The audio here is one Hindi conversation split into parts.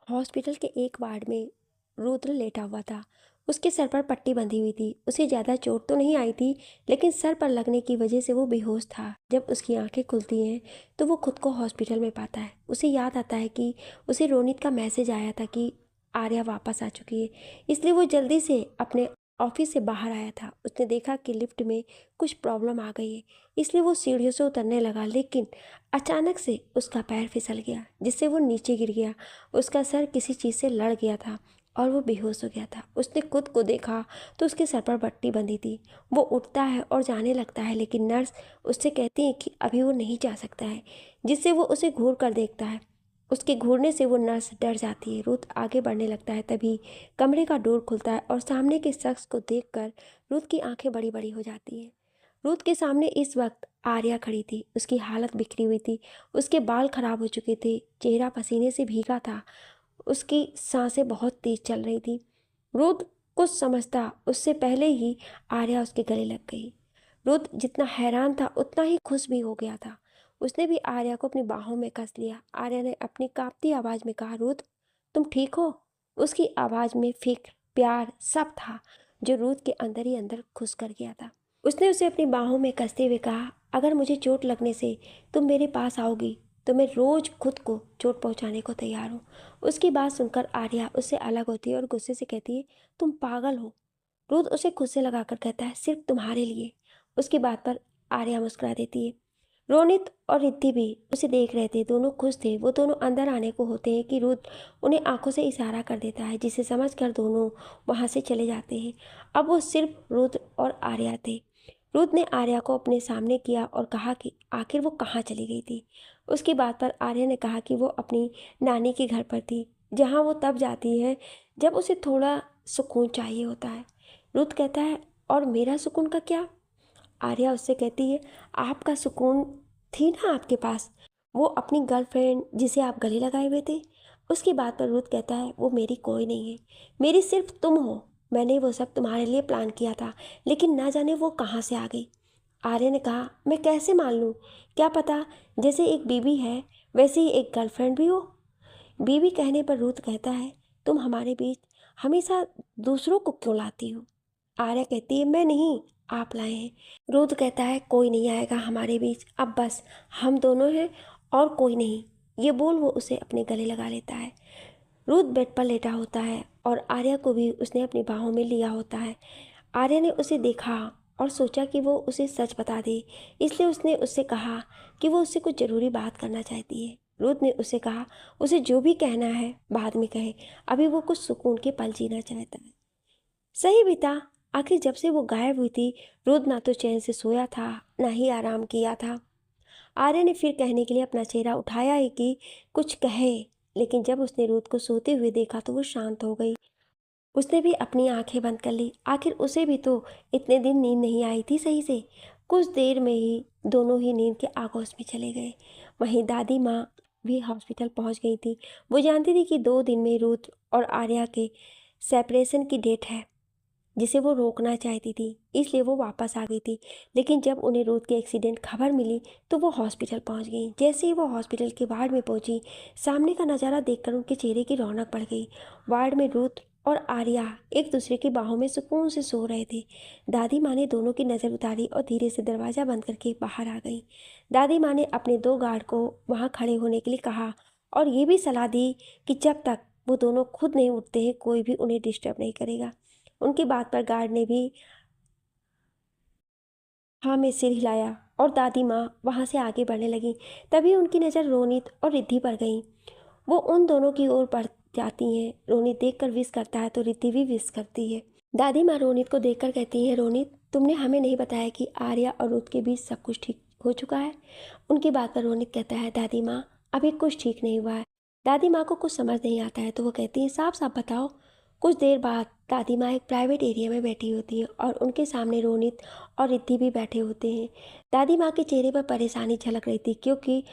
हॉस्पिटल के एक वार्ड में रुद्र लेटा हुआ था। उसके सर पर पट्टी बंधी हुई थी। उसे ज़्यादा चोट तो नहीं आई थी, लेकिन सर पर लगने की वजह से वो बेहोश था। जब उसकी आंखें खुलती हैं तो वो खुद को हॉस्पिटल में पाता है। उसे याद आता है कि उसे रोनित का मैसेज आया था कि आर्या वापस आ चुकी है। इसलिए वो जल्दी से अपने ऑफिस से बाहर आया था। उसने देखा कि लिफ्ट में कुछ प्रॉब्लम आ गई है, इसलिए वो सीढ़ियों से उतरने लगा, लेकिन अचानक से उसका पैर फिसल गया, जिससे वो नीचे गिर गया। उसका सर किसी चीज़ से लड़ गया था और वो बेहोश हो गया था। उसने खुद को देखा तो उसके सर पर पट्टी बंधी थी। वो उठता है और जाने लगता है, लेकिन नर्स उससे कहती है कि अभी वो नहीं जा सकता है, जिससे वो उसे घूर कर देखता है। उसके घूरने से वो नर्स डर जाती है। रुत आगे बढ़ने लगता है, तभी कमरे का डोर खुलता है और सामने के शख्स को देखकर रुत की आंखें बड़ी बड़ी हो जाती हैं। रुत के सामने इस वक्त आर्या खड़ी थी। उसकी हालत बिखरी हुई थी। उसके बाल खराब हो चुके थे, चेहरा पसीने से भीगा था, उसकी सांसें बहुत तेज चल रही थी। रुद्र कुछ समझता उससे पहले ही आर्या उसके गले लग गई। रुद्र जितना हैरान था उतना ही खुश भी हो गया था। उसने भी आर्या को अपनी बाहों में कस लिया। आर्या ने अपनी कांपती आवाज में कहा, रुद्र तुम ठीक हो? उसकी आवाज में फिक्र, प्यार सब था, जो रुद्र के अंदर ही अंदर खुश कर गया था। उसने उसे अपनी बाहों में कसते हुए कहा, अगर मुझे चोट लगने से तुम मेरे पास आओगी तो मैं रोज खुद को चोट पहुंचाने को तैयार हूँ। उसकी बात सुनकर आर्या उससे अलग होती है और गुस्से से कहती है, तुम पागल हो। रुद्र उसे खुद से लगाकर कहता है, सिर्फ तुम्हारे लिए। उसकी बात पर आर्या मुस्कुरा देती है। रोनित और रिद्धि भी उसे देख रहे थे। दोनों खुश थे। वो दोनों अंदर आने को होते हैं कि रुद्र उन्हें आंखों से इशारा कर देता है, जिसे समझकर दोनों वहां से चले जाते हैं। अब वो सिर्फ रुद्र और आर्या थे। रुद्र ने आर्या को अपने सामने किया और कहा कि आखिर वो कहाँ चली गई थी। उसकी बात पर आर्या ने कहा कि वो अपनी नानी के घर पर थी, जहाँ वो तब जाती है जब उसे थोड़ा सुकून चाहिए होता है। रुद्र कहता है, और मेरा सुकून का क्या? आर्या उससे कहती है, आपका सुकून थी ना आपके पास, वो अपनी गर्लफ्रेंड जिसे आप गले लगाए हुए थे। उसकी बात पर रुद्र कहता है, वो मेरी कोई नहीं है, मेरी सिर्फ तुम हो। मैंने वो सब तुम्हारे लिए प्लान किया था, लेकिन ना जाने वो कहाँ से आ गई। आर्य ने कहा, मैं कैसे मान लूँ? क्या पता, जैसे एक बीवी है वैसे ही एक गर्लफ्रेंड भी हो। बीवी कहने पर रुद्र कहता है, तुम हमारे बीच हमेशा दूसरों को क्यों लाती हो? आर्या कहती है, मैं नहीं, आप लाए हैं। रुद्र कहता है, कोई नहीं आएगा हमारे बीच, अब बस हम दोनों हैं और कोई नहीं। ये बोल वो उसे अपने गले लगा लेता है। रुद्र बेड पर लेटा होता है और आर्या को भी उसने अपनी बाहों में लिया होता है। आर्या ने उसे देखा और सोचा कि वो उसे सच बता दे, इसलिए उसने उससे कहा कि वो उससे कुछ ज़रूरी बात करना चाहती है। रुद्र ने उसे कहा, उसे जो भी कहना है बाद में कहे, अभी वो कुछ सुकून के पल जीना चाहता है। सही भी था। आखिर जब से वो गायब हुई थी, रुद्र ना तो चैन से सोया था, ना ही आराम किया था। आर्या ने फिर कहने के लिए अपना चेहरा उठाया है कि कुछ कहे, लेकिन जब उसने रुद्र को सोते हुए देखा तो वो शांत हो गई। उसने भी अपनी आंखें बंद कर ली। आखिर उसे भी तो इतने दिन नींद नहीं आई थी सही से। कुछ देर में ही दोनों ही नींद के आगोश में चले गए। वहीं दादी माँ भी हॉस्पिटल पहुंच गई थी। वो जानती थी कि 2 दिन में रुद्र और आर्या के सेपरेशन की डेट है, जिसे वो रोकना चाहती थी, इसलिए वो वापस आ गई थी। लेकिन जब उन्हें रुद्र के एक्सीडेंट खबर मिली तो वो हॉस्पिटल पहुंच गई। जैसे ही वो हॉस्पिटल के वार्ड में पहुंची, सामने का नज़ारा देखकर उनके चेहरे की रौनक बढ़ गई। वार्ड में रुद्र और आर्या एक दूसरे की बाहों में सुकून से सो रहे थे। दादी माँ ने दोनों की नज़र उतारी और धीरे से दरवाज़ा बंद करके बाहर आ गई। दादी माँ ने अपने 2 गार्ड को वहाँ खड़े होने के लिए कहा और ये भी सलाह दी कि जब तक वो दोनों खुद नहीं उठते हैं, कोई भी उन्हें डिस्टर्ब नहीं करेगा। उनकी बात पर गार्ड ने भी हाँ में सिर हिलाया और दादी माँ वहाँ से आगे बढ़ने लगी। तभी उनकी नज़र रोनित और रिद्धि पर गई। वो उन दोनों की ओर बढ़ जाती हैं। रोनित देखकर विश करता है तो रिद्धि भी विश करती है। दादी माँ रोनित को देखकर कहती हैं, रोनित तुमने हमें नहीं बताया कि आर्या और रुद्र के बीच सब कुछ ठीक हो चुका है। उनकी बात पर रोनित कहता है, दादी माँ अभी कुछ ठीक नहीं हुआ है। दादी माँ को कुछ समझ नहीं आता है तो वो कहती है, साफ साफ बताओ। कुछ देर बाद दादी माँ एक प्राइवेट एरिया में बैठी होती हैं और उनके सामने रोनित और रिद्धि भी बैठे होते हैं। दादी माँ के चेहरे पर परेशानी झलक रही थी, क्योंकि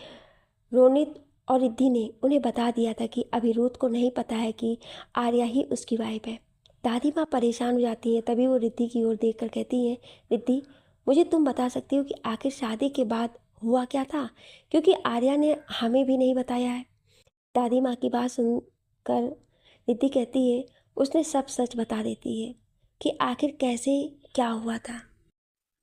रोनित और रिद्धि ने उन्हें बता दिया था कि अभी रुद्र को नहीं पता है कि आर्या ही उसकी वाइफ है। दादी माँ परेशान हो जाती हैं। तभी वो रिद्धि की ओर देखकर कहती हैं, रिद्धि मुझे तुम बता सकती हो कि आखिर शादी के बाद हुआ क्या था, क्योंकि आर्या ने हमें भी नहीं बताया है। दादी माँ की बात सुनकर सुनकर रिद्धि कहती है, उसने सब सच बता देती है कि आखिर कैसे क्या हुआ था।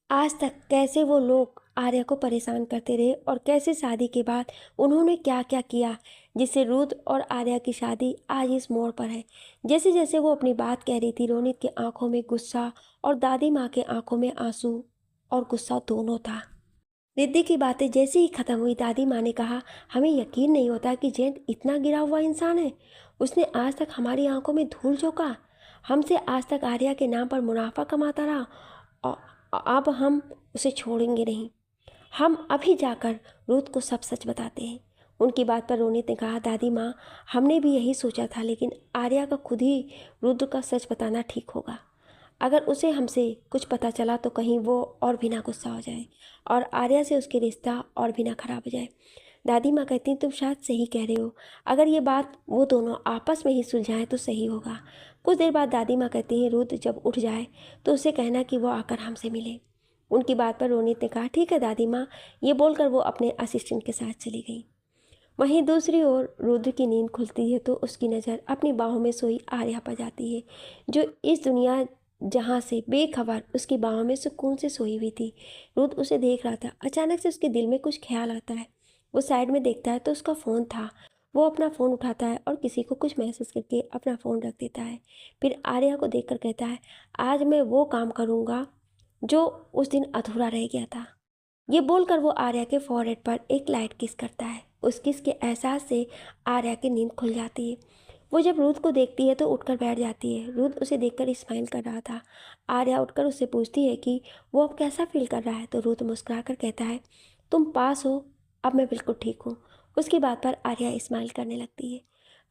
आज तक कैसे वो लोग आर्या को परेशान करते रहे और कैसे शादी के बाद उन्होंने क्या क्या किया जिससे रुद्र और आर्या की शादी आज इस मोड़ पर है। जैसे जैसे वो अपनी बात कह रही थी, रोनित की आंखों में गुस्सा और दादी माँ के आंखों में आंसू और गुस्सा दोनों था। रिद्धि की बातें जैसे ही खत्म हुई, दादी माँ ने कहा, हमें यकीन नहीं होता कि जयंत इतना गिरा हुआ इंसान है। उसने आज तक हमारी आंखों में धूल झोंका, हमसे आज तक आर्या के नाम पर मुनाफा कमाता रहा और अब हम उसे छोड़ेंगे नहीं। हम अभी जाकर रुद्र को सब सच बताते हैं। उनकी बात पर रोनित ने कहा, दादी माँ, हमने भी यही सोचा था, लेकिन आर्या का खुद ही रुद्र का सच बताना ठीक होगा। अगर उसे हमसे कुछ पता चला तो कहीं वो और भी ना गुस्सा हो जाए और आर्या से उसके रिश्ता और भी ना खराब हो जाए। दादी माँ कहती हैं, तुम शायद सही कह रहे हो। अगर ये बात वो दोनों आपस में ही सुलझाएं तो सही होगा। कुछ देर बाद दादी माँ कहती हैं, रुद्र जब उठ जाए तो उसे कहना कि वो आकर हमसे मिले। उनकी बात पर रोनित ने कहा, ठीक है दादी माँ। ये बोलकर वो अपने असिस्टेंट के साथ चली गई। वहीं दूसरी ओर रुद्र की नींद खुलती है तो उसकी नज़र अपनी बाहों में सोई आर्या पर जाती है, जो इस दुनिया जहाँ से बेखबर उसकी बाहों में सुकून से सोई हुई थी। रुद्र उसे देख रहा था। अचानक से उसके दिल में कुछ ख्याल आता है। वो साइड में देखता है तो उसका फ़ोन था। वो अपना फ़ोन उठाता है और किसी को कुछ मैसेज करके अपना फ़ोन रख देता है। फिर आर्या को देखकर कहता है, आज मैं वो काम करूँगा जो उस दिन अधूरा रह गया था। ये बोलकर वो आर्या के फॉरहेड पर एक लाइट किस करता है। उस किस के एहसास से आर्या की नींद खुल जाती है। वो जब रुद्र को देखती है तो उठकर बैठ जाती है। रुद्र उसे देखकर स्माइल कर रहा था। आर्या उठकर उससे पूछती है कि वो अब कैसा फील कर रहा है, तो रुद्र मुस्कुराकर कहता है, तुम पास हो, अब मैं बिल्कुल ठीक हूँ। उसकी बात पर आर्या स्माइल करने लगती है।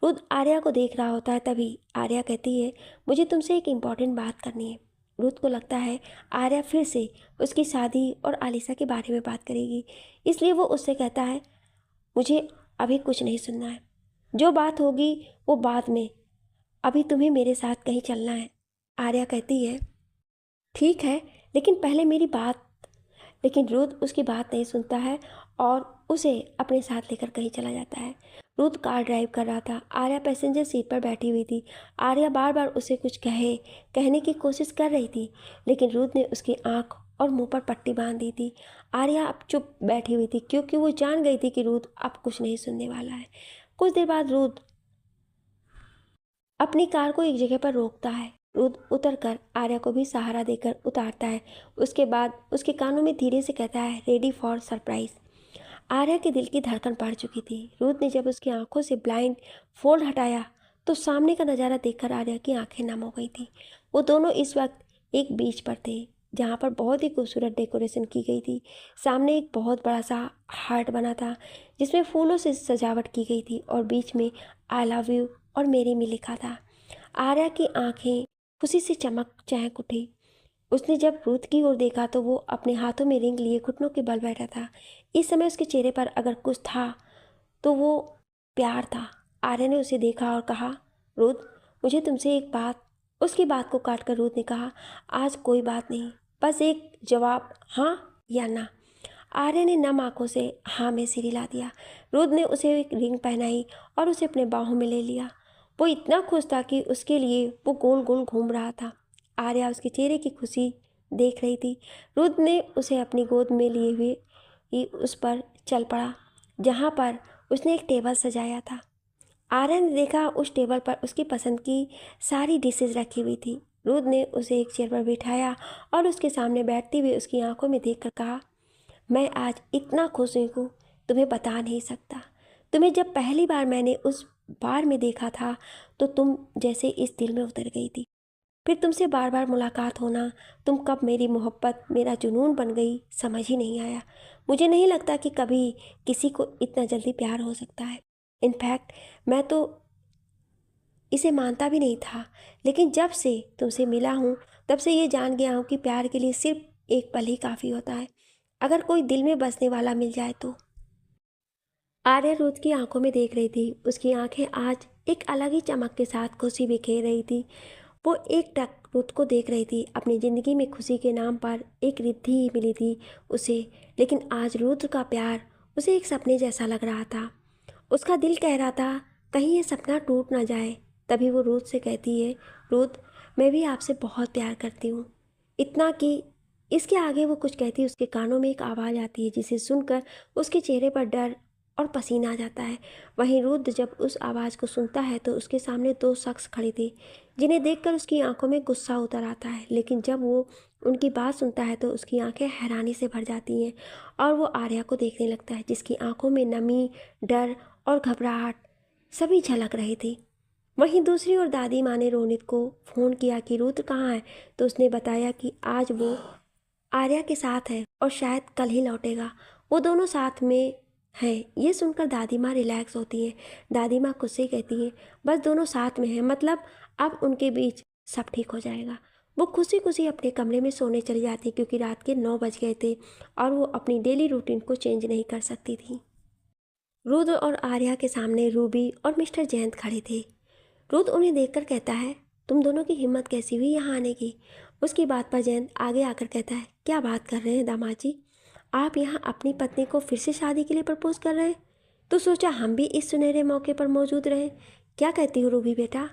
रुद्र आर्या को देख रहा होता है, तभी आर्या कहती है, मुझे तुमसे एक इम्पॉर्टेंट बात करनी है। रुद्र को लगता है आर्या फिर से उसकी शादी और आलिशा के बारे में बात करेगी, इसलिए वो उससे कहता है, मुझे अभी कुछ नहीं सुनना है। जो बात होगी वो बाद में, अभी तुम्हें मेरे साथ कहीं चलना है। आर्या कहती है, ठीक है, लेकिन पहले मेरी बात। लेकिन रुद्र उसकी बात नहीं सुनता है और उसे अपने साथ लेकर कहीं चला जाता है। रुद्र कार ड्राइव कर रहा था। आर्या पैसेंजर सीट पर बैठी हुई थी। आर्या बार बार उसे कुछ कहने की कोशिश कर रही थी, लेकिन रुद्र ने उसकी आंख और मुंह पर पट्टी बांध दी थी। आर्या अब चुप बैठी हुई थी क्योंकि वो जान गई थी कि रुद्र अब कुछ नहीं सुनने वाला है। कुछ देर बाद रुद्र अपनी कार को एक जगह पर रोकता है। रुद्र उतरकर आर्या को भी सहारा देकर उतारता है। उसके बाद उसके कानों में धीरे से कहता है, रेडी फॉर सरप्राइज। आर्या के दिल की धड़कन बढ़ चुकी थी। रुद्र ने जब उसकी आंखों से ब्लाइंड फोल्ड हटाया तो सामने का नज़ारा देखकर आर्या की आंखें नम हो गई थी। वो दोनों इस वक्त एक बीच पर थे जहाँ पर बहुत ही खूबसूरत डेकोरेशन की गई थी। सामने एक बहुत बड़ा सा हार्ट बना था जिसमें फूलों से सजावट की गई थी और बीच में आई लव यू और मेरे में लिखा था। आर्या की आंखें खुशी से चहक उठी। उसने जब रुद्र की ओर देखा तो वो अपने हाथों में रिंग लिए घुटनों के बल बैठा था। इस समय उसके चेहरे पर अगर कुछ था तो वो प्यार था। आर्या ने उसे देखा और कहा, रुद्र, मुझे तुमसे एक बात। उसकी बात को काटकर रुद्र ने कहा, आज कोई बात नहीं, बस एक जवाब, हाँ या ना। आर्या ने नम आंखों से हाँ में सिर हिला दिया। रुद्र ने उसे एक रिंग पहनाई और उसे अपने बाहों में ले लिया। वो इतना खुश था कि उसके लिए वो गोल गोल घूम रहा था। आर्या उसके चेहरे की खुशी देख रही थी। रुद्र ने उसे अपनी गोद में लिए हुए ही उस पर चल पड़ा जहाँ पर उसने एक टेबल सजाया था। आर्या ने देखा उस टेबल पर उसकी पसंद की सारी डिशेज रखी हुई थी। रुद्र ने उसे एक चेयर पर बिठाया और उसके सामने बैठते हुए उसकी आंखों में देखकर कहा, मैं आज इतना खुश हूँ तुम्हें बता नहीं सकता। तुम्हें जब पहली बार मैंने उस बार में देखा था तो तुम जैसे इस दिल में उतर गई थी। फिर तुमसे बार बार मुलाकात होना, तुम कब मेरी मोहब्बत मेरा जुनून बन गई समझ ही नहीं आया। मुझे नहीं लगता कि कभी किसी को इतना जल्दी प्यार हो सकता है। इनफैक्ट मैं तो इसे मानता भी नहीं था, लेकिन जब से तुमसे मिला हूँ तब से ये जान गया हूँ कि प्यार के लिए सिर्फ एक पल ही काफ़ी होता है, अगर कोई दिल में बसने वाला मिल जाए तो। आर्या रुद्र की आंखों में देख रही थी। उसकी आंखें आज एक अलग ही चमक के साथ खुशी बिखेर रही थी। वो एक टक रुद्र को देख रही थी। अपनी ज़िंदगी में खुशी के नाम पर एक रिद्धि ही मिली थी उसे, लेकिन आज रुद्र का प्यार उसे एक सपने जैसा लग रहा था। उसका दिल कह रहा था, कहीं ये सपना टूट ना जाए। तभी वो रूथ से कहती है, रूथ मैं भी आपसे बहुत प्यार करती हूँ, इतना कि इसके आगे वो कुछ कहती है उसके कानों में एक आवाज़ आती है जिसे सुनकर उसके चेहरे पर डर और पसीना आ जाता है। वहीं रुद्र जब उस आवाज़ को सुनता है तो उसके सामने दो शख्स खड़े थे जिन्हें देखकर उसकी आंखों में गुस्सा उतर आता है, लेकिन जब वो उनकी बात सुनता है तो उसकी आंखें हैरानी से भर जाती हैं और वो आर्या को देखने लगता है जिसकी आंखों में नमी, डर और घबराहट सभी झलक रही थी। वहीं दूसरी ओर दादी माँ ने रोनित को फ़ोन किया कि रुद्र कहाँ है, तो उसने बताया कि आज वो आर्या के साथ है और शायद कल ही लौटेगा। वो दोनों साथ में हैं। ये सुनकर दादी माँ रिलैक्स होती हैं। दादी माँ खुद से कहती हैं, बस दोनों साथ में हैं, मतलब अब उनके बीच सब ठीक हो जाएगा। वो खुशी खुशी अपने कमरे में सोने चली जाती क्योंकि रात के 9 बज गए थे और वो अपनी डेली रूटीन को चेंज नहीं कर सकती थी। रुद्र और आर्या के सामने रूबी और मिस्टर जयंत खड़े थे। रुद्र उन्हें देखकर कहता है, तुम दोनों की हिम्मत कैसी हुई यहाँ आने की। उसकी बात पर जयंत आगे आकर कहता है, क्या बात कर रहे हैं दामाद जी, आप यहाँ अपनी पत्नी को फिर से शादी के लिए प्रपोज कर रहे हैं, तो सोचा हम भी इस सुनहरे मौके पर मौजूद रहें। क्या कहती हो रूबी बेटा।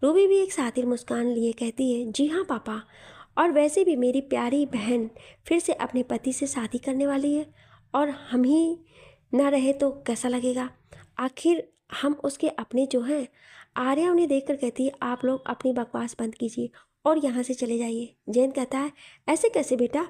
रूबी भी एक सातिर मुस्कान लिए कहती है, जी हाँ पापा, और वैसे भी मेरी प्यारी बहन फिर से अपने पति से शादी करने वाली है और हम ही ना रहे तो कैसा लगेगा, आखिर हम उसके अपने जो हैं। आर्या उन्हें देखकर कहती है, आप लोग अपनी बकवास बंद कीजिए और यहाँ से चले जाइए। जयंत कहता है, ऐसे कैसे बेटा,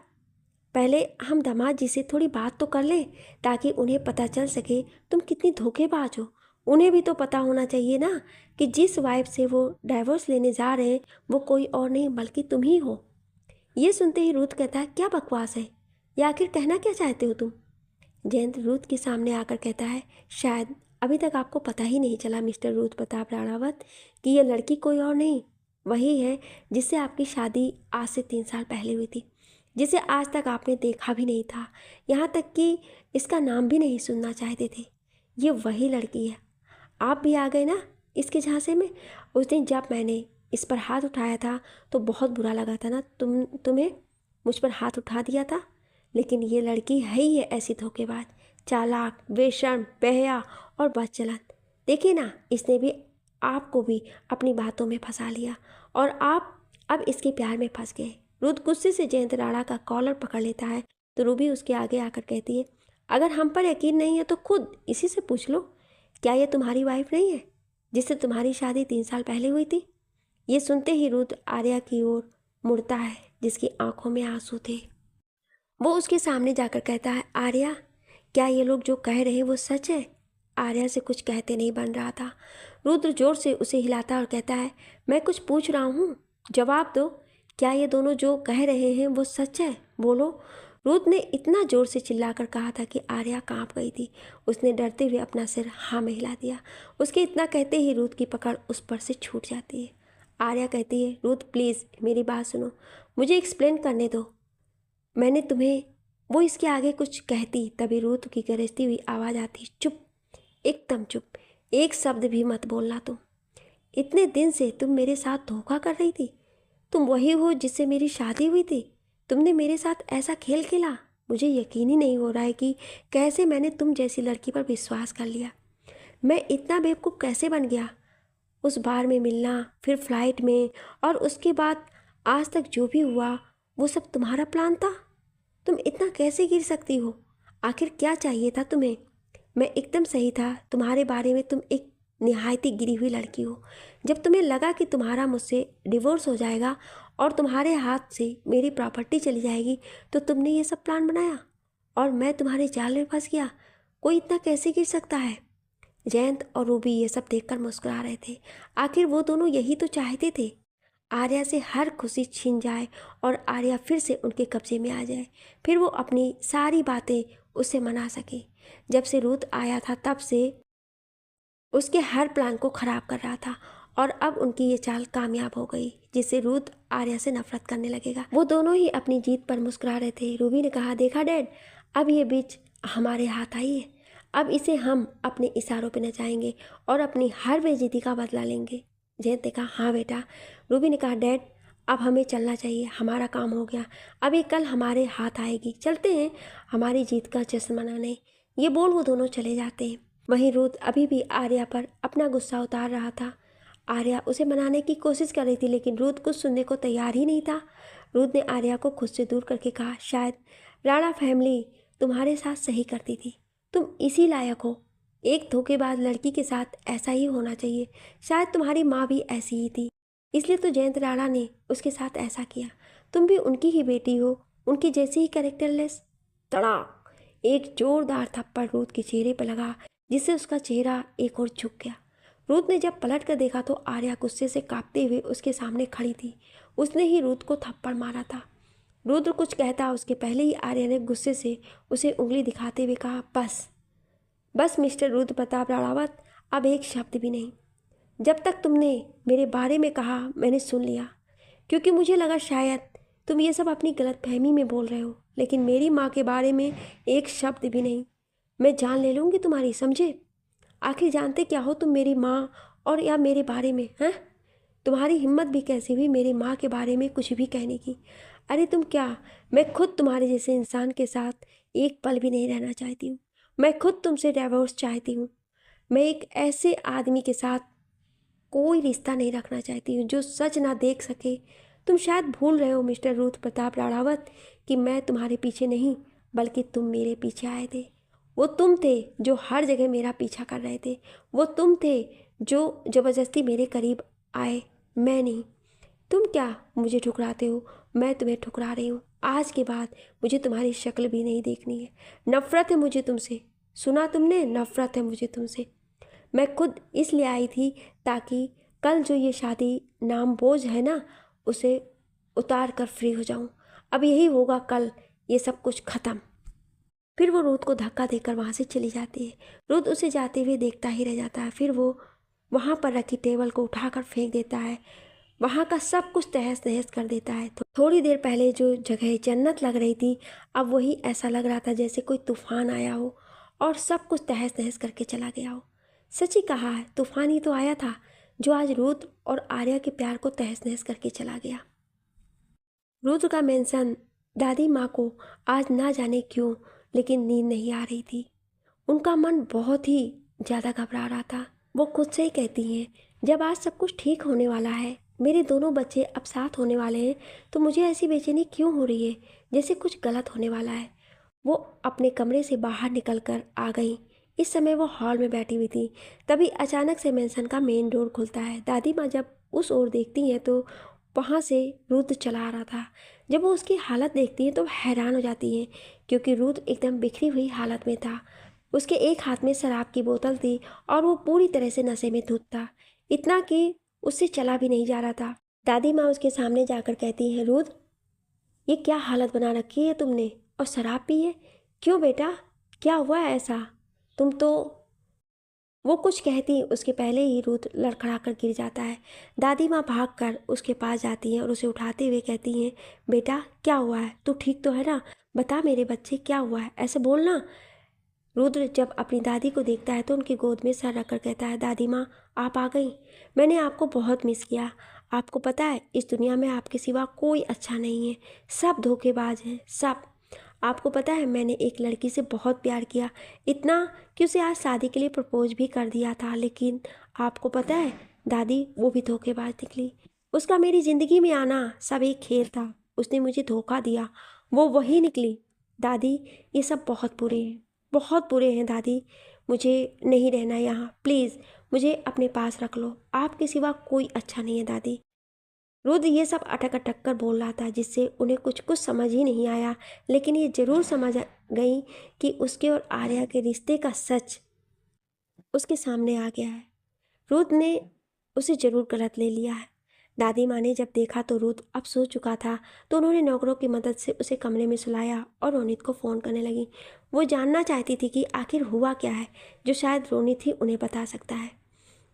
पहले हम दामाद जी से थोड़ी बात तो कर लें ताकि उन्हें पता चल सके तुम कितनी धोखेबाज हो। उन्हें भी तो पता होना चाहिए ना कि जिस वाइफ से वो डाइवोर्स लेने जा रहे हैं वो कोई और नहीं बल्कि तुम ही हो। ये सुनते ही रुद्र कहता है, क्या बकवास है, या आखिर कहना क्या चाहते हो तुम। जयंत रुद्र के सामने आकर कहता है, शायद अभी तक आपको पता ही नहीं चला मिस्टर रुद्र प्रताप राणावत कि यह लड़की कोई और नहीं वही है जिससे आपकी शादी आज से 3 साल पहले हुई थी, जिसे आज तक आपने देखा भी नहीं था, यहाँ तक कि इसका नाम भी नहीं सुनना चाहते थे। ये वही लड़की है। आप भी आ गए ना इसके झांसे में। उस दिन जब मैंने इस पर हाथ उठाया था तो बहुत बुरा लगा था ना, तुम्हें मुझ पर हाथ उठा दिया था, लेकिन ये लड़की है ही है ऐसी धोखेबाज, चालाक, बेशर्म, बेहया और बदचलन। देखिए ना, इसने भी आपको भी अपनी बातों में फंसा लिया और आप अब इसके प्यार में फंस गए। रुद्र गुस्से से जयंत राणा का कॉलर पकड़ लेता है तो रूबी उसके आगे आकर कहती है, अगर हम पर यकीन नहीं है तो खुद इसी से पूछ लो, क्या ये तुम्हारी वाइफ नहीं है जिससे तुम्हारी शादी 3 साल पहले हुई थी। ये सुनते ही रुद्र आर्या की ओर मुड़ता है जिसकी आंखों में आंसू थे। वो उसके सामने जाकर कहता है, आर्या क्या ये लोग जो कह रहे हैं वो सच है। आर्या से कुछ कहते नहीं बन रहा था। रुद्र जोर से उसे हिलाता और कहता है, मैं कुछ पूछ रहा हूँ, जवाब दो, क्या ये दोनों जो कह रहे हैं वो सच है, बोलो। रुद्र ने इतना जोर से चिल्लाकर कहा था कि आर्या कांप गई थी। उसने डरते हुए अपना सिर हाँ में हिला दिया। उसके इतना कहते ही रुद्र की पकड़ उस पर से छूट जाती है। आर्या कहती है, रुद्र प्लीज़ मेरी बात सुनो, मुझे एक्सप्लेन करने दो, मैंने तुम्हें। वो इसके आगे कुछ कहती तभी रुद्र की गरजती हुई आवाज़ आती, चुप, एकदम चुप, एक शब्द भी मत बोलना। तुम इतने दिन से तुम मेरे साथ धोखा कर रही थी, तुम वही हो जिससे मेरी शादी हुई थी, तुमने मेरे साथ ऐसा खेल खेला। मुझे यकीन ही नहीं हो रहा है कि कैसे मैंने तुम जैसी लड़की पर विश्वास कर लिया। मैं इतना बेवकूफ़ कैसे बन गया। उस बार में मिलना, फिर फ्लाइट में, और उसके बाद आज तक जो भी हुआ वो सब तुम्हारा प्लान था। तुम इतना कैसे गिर सकती हो, आखिर क्या चाहिए था तुम्हें। मैं एकदम सही था तुम्हारे बारे में, तुम एक निहायती गिरी हुई लड़की हो। जब तुम्हें लगा कि तुम्हारा मुझसे डिवोर्स हो जाएगा और तुम्हारे हाथ से मेरी प्रॉपर्टी चली जाएगी तो तुमने ये सब प्लान बनाया और मैं तुम्हारे जाल में फंस गया। कोई इतना कैसे गिर सकता है। जयंत और रूबी ये सब देखकर मुस्कुरा रहे थे। आखिर वो दोनों यही तो चाहते थे, आर्या से हर खुशी छीन जाए और आर्या फिर से उनके कब्जे में आ जाए, फिर वो अपनी सारी बातें उससे मना सके। जब से रुद्र आया था तब से उसके हर प्लान को ख़राब कर रहा था और अब उनकी ये चाल कामयाब हो गई जिससे रुद्र आर्या से नफरत करने लगेगा। वो दोनों ही अपनी जीत पर मुस्कुरा रहे थे। रूबी ने कहा, देखा डैड, अब ये बीच हमारे हाथ आई है, अब इसे हम अपने इशारों पे नचाएंगे और अपनी हर बेइज्जती का बदला लेंगे। जयंत ने कहा, हाँ बेटा। रूबी ने कहा, डैड अब हमें चलना चाहिए, हमारा काम हो गया, अब ये कल हमारे हाथ आएगी, चलते हैं हमारी जीत का जश्न मनाने। ये बोल वो दोनों चले जाते हैं। वहीं रुद्र अभी भी आर्या पर अपना गुस्सा उतार रहा था। आर्या उसे मनाने की कोशिश कर रही थी लेकिन रुद्र कुछ सुनने को तैयार ही नहीं था। रुद्र ने आर्या को खुद से दूर करके कहा, शायद राणा फैमिली तुम्हारे साथ सही करती थी। तुम इसी लायक हो। एक धोखेबाज लड़की के साथ ऐसा ही होना चाहिए। शायद तुम्हारी माँ भी ऐसी ही थी, इसलिए तो जयंत राणा ने उसके साथ ऐसा किया। तुम भी उनकी ही बेटी हो, उनकी जैसी ही कैरेक्टरलेस। तड़ाक! एक जोरदार थप्पड़ रुद्र के चेहरे पर लगा जिससे उसका चेहरा एक ओर झुक गया। रुद्र ने जब पलट कर देखा तो आर्या गुस्से से कांपते हुए उसके सामने खड़ी थी। उसने ही रुद्र को थप्पड़ मारा था। रुद्र कुछ कहता उसके पहले ही आर्या ने गुस्से से उसे उंगली दिखाते हुए कहा, बस बस मिस्टर रुद्र प्रताप राणावत, अब एक शब्द भी नहीं। जब तक तुमने मेरे बारे में कहा मैंने सुन लिया, क्योंकि मुझे लगा शायद तुम ये सब अपनी गलतफहमी में बोल रहे हो। लेकिन मेरी माँ के बारे में एक शब्द भी नहीं। मैं जान ले लूँगी तुम्हारी, समझे? आखिर जानते क्या हो तुम मेरी माँ और या मेरे बारे में, हैं? तुम्हारी हिम्मत भी कैसी हुई मेरी माँ के बारे में कुछ भी कहने की? अरे तुम क्या, मैं खुद तुम्हारे जैसे इंसान के साथ एक पल भी नहीं रहना चाहती हूँ। मैं खुद तुमसे डिवोर्स चाहती हूँ। मैं एक ऐसे आदमी के साथ कोई रिश्ता नहीं रखना चाहती हूँ जो सच ना देख सके। तुम शायद भूल रहे हो मिस्टर रुद्र प्रताप राणावत कि मैं तुम्हारे पीछे नहीं बल्कि तुम मेरे पीछे आए थे। वो तुम थे जो हर जगह मेरा पीछा कर रहे थे। वो तुम थे जो ज़बरदस्ती मेरे करीब आए, मैं नहीं। तुम क्या मुझे ठुकराते हो? मैं तुम्हें ठुकरा रही हूँ। आज के बाद मुझे तुम्हारी शक्ल भी नहीं देखनी है। नफ़रत है मुझे तुमसे। सुना तुमने? नफ़रत है मुझे तुमसे। मैं खुद इसलिए आई थी ताकि कल जो ये शादी नाम बोझ है ना, उसे उतार कर फ्री हो जाऊं। अब यही होगा कल, ये सब कुछ ख़त्म। फिर वो रुद्र को धक्का देकर वहाँ से चली जाती है। रुद्र उसे जाते हुए देखता ही रह जाता है। फिर वो वहाँ पर रखी टेबल को उठाकर फेंक देता है। वहाँ का सब कुछ तहस नहस कर देता है। थोड़ी देर पहले जो जगह जन्नत लग रही थी, अब वही ऐसा लग रहा था जैसे कोई तूफान आया हो और सब कुछ तहस नहस करके चला गया हो। सच ही कहा है, तूफान ही तो आया था जो आज रुद्र और आर्या के प्यार को तहस नहस करके चला गया। रुद्र का मेंशन दादी माँ को आज ना जाने क्यों लेकिन नींद नहीं आ रही थी। उनका मन बहुत ही ज़्यादा घबरा रहा था। वो खुद से ही कहती हैं, जब आज सब कुछ ठीक होने वाला है, मेरे दोनों बच्चे अब साथ होने वाले हैं, तो मुझे ऐसी बेचैनी क्यों हो रही है जैसे कुछ गलत होने वाला है। वो अपने कमरे से बाहर निकल कर आ गई। इस समय वो हॉल में बैठी हुई थी। तभी अचानक से मेंशन का मेन डोर खुलता है। दादी माँ जब उस ओर देखती हैं तो वहाँ से रुद्र चला आ रहा था। जब वो उसकी हालत देखती हैं तो हैरान हो जाती हैं, क्योंकि रुद्र एकदम बिखरी हुई हालत में था। उसके एक हाथ में शराब की बोतल थी और वो पूरी तरह से नशे में धुत था, इतना कि उससे चला भी नहीं जा रहा था। दादी माँ उसके सामने जाकर कहती हैं, रुद्र, ये क्या हालत बना रखी है तुमने, और शराब पी है? क्यों बेटा, क्या हुआ है ऐसा? तुम तो। वो कुछ कहती उसके पहले ही रुद्र लड़खड़ा कर गिर जाता है। दादी माँ भाग कर उसके पास जाती हैं और उसे उठाते हुए कहती हैं, बेटा क्या हुआ है? तू ठीक तो है ना? बता मेरे बच्चे, क्या हुआ है? ऐसे बोलना। रुद्र जब अपनी दादी को देखता है तो उनकी गोद में सर रखकर कहता है, दादी माँ आप आ गई। मैंने आपको बहुत मिस किया। आपको पता है इस दुनिया में आपके सिवा कोई अच्छा नहीं है, सब धोखेबाज हैं, सब। आपको पता है मैंने एक लड़की से बहुत प्यार किया, इतना कि उसे आज शादी के लिए प्रपोज भी कर दिया था। लेकिन आपको पता है दादी, वो भी धोखेबाज निकली। उसका मेरी ज़िंदगी में आना सब एक खेल था। उसने मुझे धोखा दिया, वो वही निकली। दादी ये सब बहुत बुरे हैं, बहुत बुरे हैं दादी। मुझे नहीं रहना यहाँ, प्लीज़ मुझे अपने पास रख लो। आपके सिवा कोई अच्छा नहीं है दादी। रुद्र ये सब अटक अटक कर बोल रहा था जिससे उन्हें कुछ कुछ समझ ही नहीं आया, लेकिन ये जरूर समझ गई कि उसके और आर्या के रिश्ते का सच उसके सामने आ गया है। रुद्र ने उसे जरूर गलत ले लिया है। दादी माँ ने जब देखा तो रुद्र अब सो चुका था, तो उन्होंने नौकरों की मदद से उसे कमरे में सुलाया और रोनित को फ़ोन करने लगी। वो जानना चाहती थी कि आखिर हुआ क्या है, जो शायद रोनित ही उन्हें बता सकता है।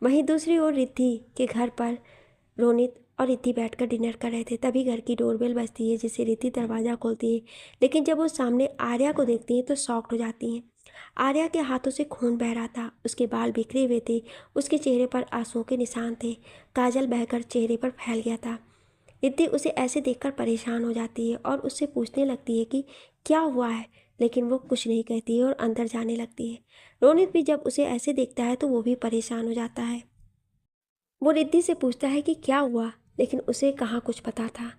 वहीं दूसरी ओर रिद्धि के घर पर रोनित और रिद्धि बैठकर डिनर कर रहे थे। तभी घर की डोरबेल बजती है, जिससे रिद्धि दरवाज़ा खोलती है। लेकिन जब वो सामने आर्या को देखती हैं तो शॉक्ड हो जाती हैं। आर्या के हाथों से खून बह रहा था, उसके बाल बिखरे हुए थे, उसके चेहरे पर आंसुओं के निशान थे, काजल बहकर चेहरे पर फैल गया था। रिद्धि उसे ऐसे देखकर परेशान हो जाती है और उससे पूछने लगती है कि क्या हुआ है, लेकिन वो कुछ नहीं कहती है और अंदर जाने लगती है। रोनित भी जब उसे ऐसे देखता है तो वो भी परेशान हो जाता है। वो रिद्धि से पूछता है कि क्या हुआ, लेकिन उसे कहाँ कुछ पता था।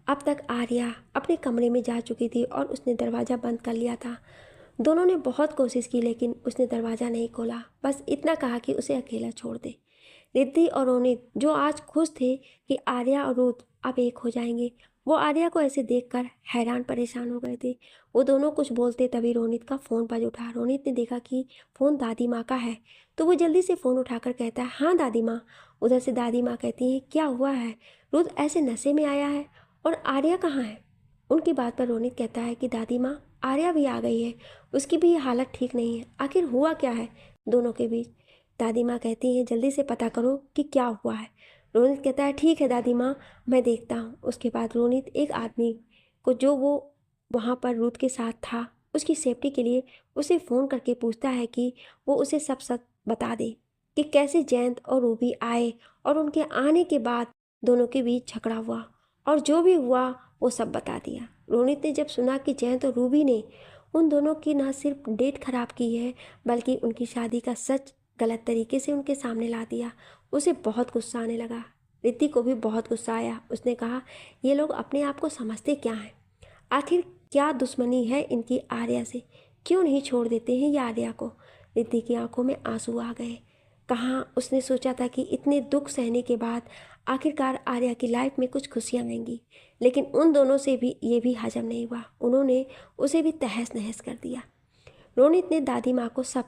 अब तक आर्या अपने कमरे में जा चुकी थी और उसने दरवाज़ा बंद कर लिया था। दोनों ने बहुत कोशिश की लेकिन उसने दरवाज़ा नहीं खोला, बस इतना कहा कि उसे अकेला छोड़ दे। रिद्धि और रोनित जो आज खुश थे कि आर्या और रुद्र अब एक हो जाएंगे, वो आर्या को ऐसे देखकर हैरान परेशान हो गए थे। वो दोनों कुछ बोलते तभी रोनित का फ़ोन बज उठा। रोनित ने देखा कि फ़ोन दादी माँ का है तो वो जल्दी से फ़ोन उठाकर कहता है, हाँ दादी माँ। उधर से दादी माँ कहती हैं, क्या हुआ है, रुद्र ऐसे नशे में आया है और आर्या कहाँ है। उनकी बात पर रोनित कहता है कि दादी माँ, आर्या भी आ गई है, उसकी भी हालत ठीक नहीं है, आखिर हुआ क्या है दोनों के बीच। दादी माँ कहती हैं, जल्दी से पता करो कि क्या हुआ है। रोनित कहता है, ठीक है दादी माँ, मैं देखता हूँ। उसके बाद रोनित एक आदमी को जो वो वहाँ पर रुद्र के साथ था उसकी सेफ्टी के लिए उसे फ़ोन करके पूछता है कि वो उसे सब सच बता दे कि कैसे जयंत और रूबी आए और उनके आने के बाद दोनों के बीच झगड़ा हुआ, और जो भी हुआ वो सब बता दिया। रोनित ने जब सुना कि जयंत और रूबी ने उन दोनों की न सिर्फ डेट खराब की है बल्कि उनकी शादी का सच गलत तरीके से उनके सामने ला दिया, उसे बहुत गुस्सा आने लगा। रिद्धि को भी बहुत गुस्सा आया। उसने कहा, ये लोग अपने आप को समझते क्या हैं, आखिर क्या दुश्मनी है इनकी आर्या से, क्यों नहीं छोड़ देते हैं ये आर्या को। रिद्धि की आंखों में आंसू आ गए। कहाँ उसने सोचा था कि इतने दुख सहने के बाद आखिरकार आर्या की लाइफ में कुछ खुशियाँ आएंगी, लेकिन उन दोनों से भी ये भी हजम नहीं हुआ। उन्होंने उसे भी तहस नहस कर दिया। रोनित ने दादी माँ को सब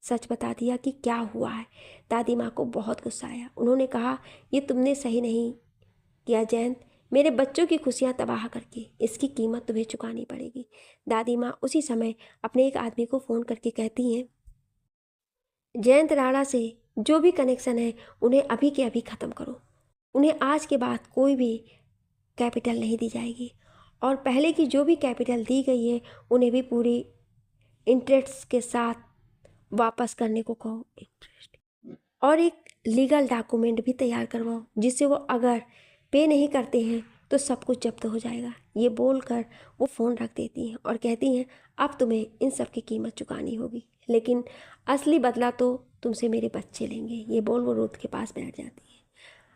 सच बता दिया कि क्या हुआ है। दादी माँ को बहुत गुस्सा आया। उन्होंने कहा, ये तुमने सही नहीं किया जयंत, मेरे बच्चों की खुशियाँ तबाह करके इसकी कीमत तुम्हें चुकानी पड़ेगी। दादी माँ उसी समय अपने एक आदमी को फ़ोन करके कहती हैं, जयंत राणा से जो भी कनेक्शन है उन्हें अभी के अभी ख़त्म करो। उन्हें आज के बाद कोई भी कैपिटल नहीं दी जाएगी, और पहले की जो भी कैपिटल दी गई है उन्हें भी पूरी इंटरेस्ट के साथ वापस करने को कहो। और एक लीगल डॉक्यूमेंट भी तैयार करवाओ जिससे वो अगर पे नहीं करते हैं तो सब कुछ जब्त हो जाएगा। ये बोलकर वो फ़ोन रख देती हैं और कहती हैं, अब तुम्हें इन सब की कीमत चुकानी होगी, लेकिन असली बदला तो तुमसे मेरे बच्चे लेंगे। ये बोल वो रुद्र के पास बैठ जाती है।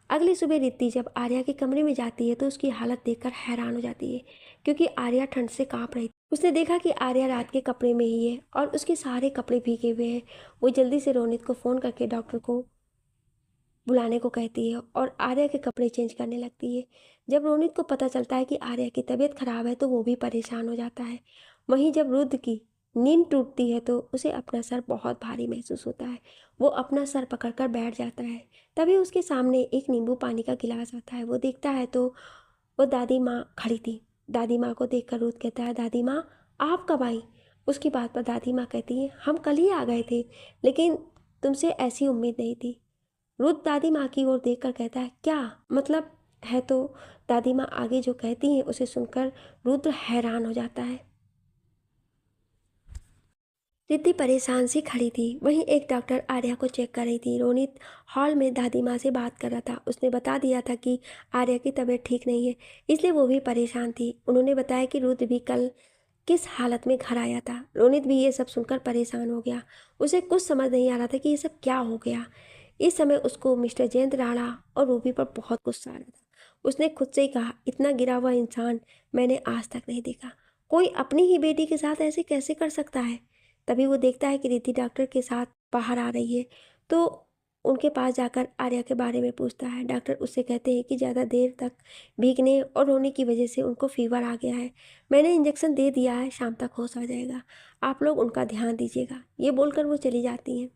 अगली सुबह रिद्धि जब आर्या के कमरे में जाती है तो उसकी हालत देखकर हैरान हो जाती है, क्योंकि आर्या ठंड से कांप रही थी। उसने देखा कि आर्या रात के कपड़े में ही है और उसके सारे कपड़े भीगे हुए हैं। वो जल्दी से रोनित को फ़ोन करके डॉक्टर को बुलाने को कहती है और आर्या के कपड़े चेंज करने लगती है। जब रोनित को पता चलता है कि आर्या की तबीयत खराब है तो वो भी परेशान हो जाता है। वहीं जब रुद्र की नींद टूटती है तो उसे अपना सर बहुत भारी महसूस होता है। वो अपना सर पकड़कर बैठ जाता है। तभी उसके सामने एक नींबू पानी का गिलास आता है। वो देखता है तो वो दादी माँ खड़ी थी। दादी माँ को देखकर रुद्र कहता है, दादी माँ आप कब आई। उसकी बात पर दादी माँ कहती है, हम कल ही आ गए थे, लेकिन तुमसे ऐसी उम्मीद नहीं थी। रुद्र दादी माँ की ओर देखकर कहता है, क्या मतलब है। तो दादी माँ आगे जो कहती हैं उसे सुनकर रुद्र हैरान हो जाता है। रिद्धि परेशान सी खड़ी थी। वहीं एक डॉक्टर आर्या को चेक कर रही थी। रोनित हॉल में दादी माँ से बात कर रहा था। उसने बता दिया था कि आर्या की तबीयत ठीक नहीं है, इसलिए वो भी परेशान थी। उन्होंने बताया कि रुद्र भी कल किस हालत में घर आया था। रोनित भी ये सब सुनकर परेशान हो गया। उसे कुछ समझ नहीं आ रहा था कि ये सब क्या हो गया। इस समय उसको मिस्टर जयंत राणा और रूबी पर बहुत गुस्सा आ रहा था। उसने खुद से ही कहा, इतना गिरा हुआ इंसान मैंने आज तक नहीं देखा। कोई अपनी ही बेटी के साथ ऐसे कैसे कर सकता है। तभी वो देखता है कि रिद्धि डॉक्टर के साथ बाहर आ रही है तो उनके पास जाकर आर्या के बारे में पूछता है। डॉक्टर उससे कहते हैं कि ज़्यादा देर तक भीगने और रोने की वजह से उनको फीवर आ गया है। मैंने इंजेक्शन दे दिया है, शाम तक होश आ जाएगा, आप लोग उनका ध्यान दीजिएगा। ये बोलकर वो चली जाती हैं।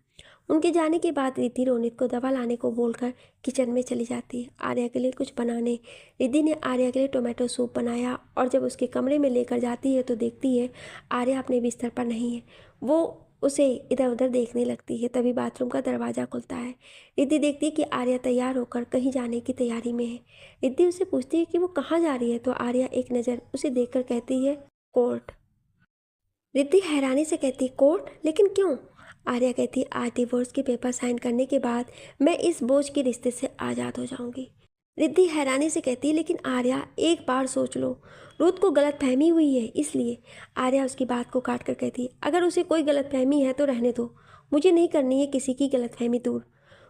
उनके जाने के बाद रिद्धि रोनित को दवा लाने को बोलकर किचन में चली जाती है आर्या के लिए कुछ बनाने। रिद्धि ने आर्या के लिए टोमेटो सूप बनाया और जब उसके कमरे में लेकर जाती है तो देखती है आर्या अपने बिस्तर पर नहीं है। वो उसे इधर उधर देखने लगती है। तभी बाथरूम का दरवाज़ा खुलता है। रिद्धि देखती है कि आर्या तैयार होकर कहीं जाने की तैयारी में है। रिद्धि उससे पूछती है कि वो कहाँ जा रही है तो आर्या एक नज़र उसे देखकर कहती है, कोर्ट। रिद्धि हैरानी से कहती, कोर्ट, लेकिन क्यों। आर्या कहती, आज डिवोर्स के पेपर साइन करने के बाद मैं इस बोझ के रिश्ते से आज़ाद हो जाऊंगी। रिद्धि हैरानी से कहती है, लेकिन आर्या एक बार सोच लो, रुद्र को गलत फहमी हुई है इसलिए। आर्या उसकी बात को काट कर कहती है, अगर उसे कोई गलत फहमी है तो रहने दो, मुझे नहीं करनी है किसी की गलत फहमी दूर,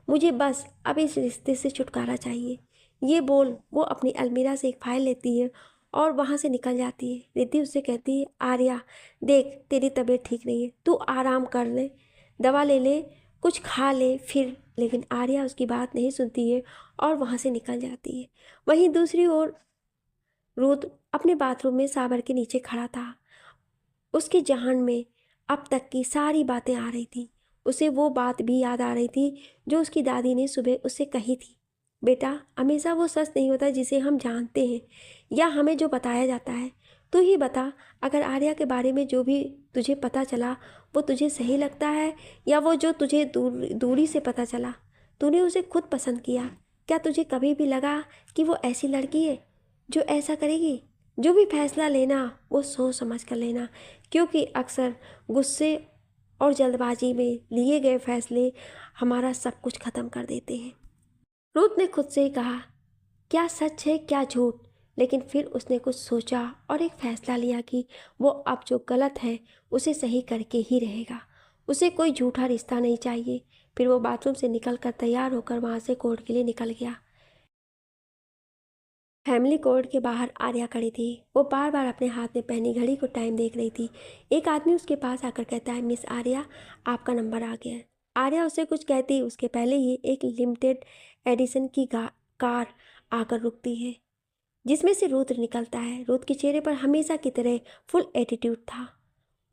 मुझे बस अब इस रिश्ते से छुटकारा चाहिए। ये बोल वो अपनी अलमीरा से एक फाइल लेती है और वहाँ से निकल जाती है। रिद्धि उससे कहती है, आर्या देख तेरी तबीयत ठीक नहीं है, तू आराम कर ले, दवा ले ले, कुछ खा ले फिर। लेकिन आर्या उसकी बात नहीं सुनती है और वहाँ से निकल जाती है। वहीं दूसरी ओर रुद्र अपने बाथरूम में साबर के नीचे खड़ा था। उसके जहन में अब तक की सारी बातें आ रही थी। उसे वो बात भी याद आ रही थी जो उसकी दादी ने सुबह उससे कही थी, बेटा हमेशा वो सच नहीं होता जिसे हम जानते हैं या हमें जो बताया जाता है। तू ही बता, अगर आर्या के बारे में जो भी तुझे पता चला वो तुझे सही लगता है या वो जो तुझे दूरी से पता चला। तूने उसे खुद पसंद किया, क्या तुझे कभी भी लगा कि वो ऐसी लड़की है जो ऐसा करेगी? जो भी फैसला लेना वो सोच समझ कर लेना, क्योंकि अक्सर गुस्से और जल्दबाजी में लिए गए फैसले हमारा सब कुछ ख़त्म कर देते हैं। रुथ ने खुद से ही कहा, क्या सच है क्या झूठ, लेकिन फिर उसने कुछ सोचा और एक फैसला लिया कि वो अब जो गलत है उसे सही करके ही रहेगा। उसे कोई झूठा रिश्ता नहीं चाहिए। फिर वो बाथरूम से निकल कर तैयार होकर वहाँ से कोर्ट के लिए निकल गया। फैमिली कोर्ट के बाहर आर्या खड़ी थी। वो बार बार अपने हाथ में पहनी घड़ी को टाइम देख रही थी। एक आदमी उसके पास आकर कहता है, मिस आर्या आपका नंबर आ गया है। आर्या उसे कुछ कहती उसके पहले ही एक लिमिटेड एडिशन की कार आकर रुकती है जिसमें से रुद्र निकलता है। रुद्र के चेहरे पर हमेशा की तरह फुल एटीट्यूड था।